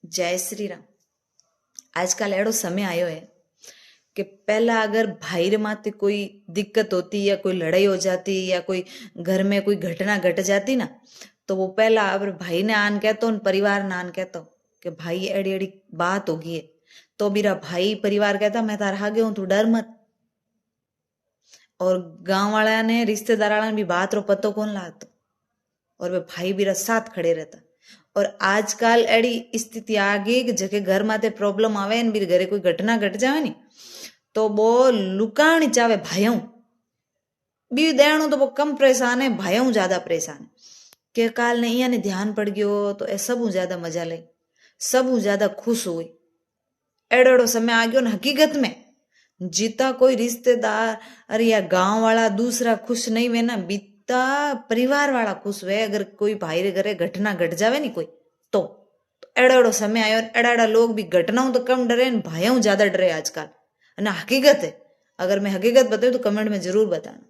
जय श्री राम। आजकल एड़ो समय आयो है कि पहला अगर भाई रे माथे कोई दिक्कत होती या कोई लड़ाई हो जाती या कोई घर में कोई घटना घट जाती ना, तो वो पहला अब भाई ने आन कहतो और परिवार ने आन कहतो कि भाई एड़ी एड़ी बात होगी है। तो मेरा भाई परिवार कहता मैं तार आगे हूं, तू डर मत। और गांव वाला ने रिश्तेदार वाला ने भी बात रो पतो कौन लागतो और वे भाई बीरा साथ खड़े रहता। और आजकल एड़ी स्थिति आ गई कि जके घर माते प्रॉब्लम आवे ने बीर घरे कोई घटना घट जावे नी, तो वो लुकावनी चाहे भाइयों बी देणु, तो वो कम परेशान है, भाइयों ज्यादा परेशान है के काल ने इया ने ध्यान पड़ गयो तो ए सबू ज्यादा मजा ले, सबू ज्यादा खुश हुई। एड़ो समय आ गयो न हकीकत में जीता कोई रिश्तेदार अरे या गांव वाला दूसरा खुश नहीं वे ना, बीता परिवार वाला खुश वे। अगर कोई भाई रे घरे घटना घट जावे नी कोई तो एड़ो एड़ो समय आयो, एड़ा एड़ा लोग भी घटनाओं तो कम डरे भाइयों ज्यादा डरे आजकल। हकीकत है, अगर मैं हकीकत बताऊं तो कमेंट में जरूर बताना।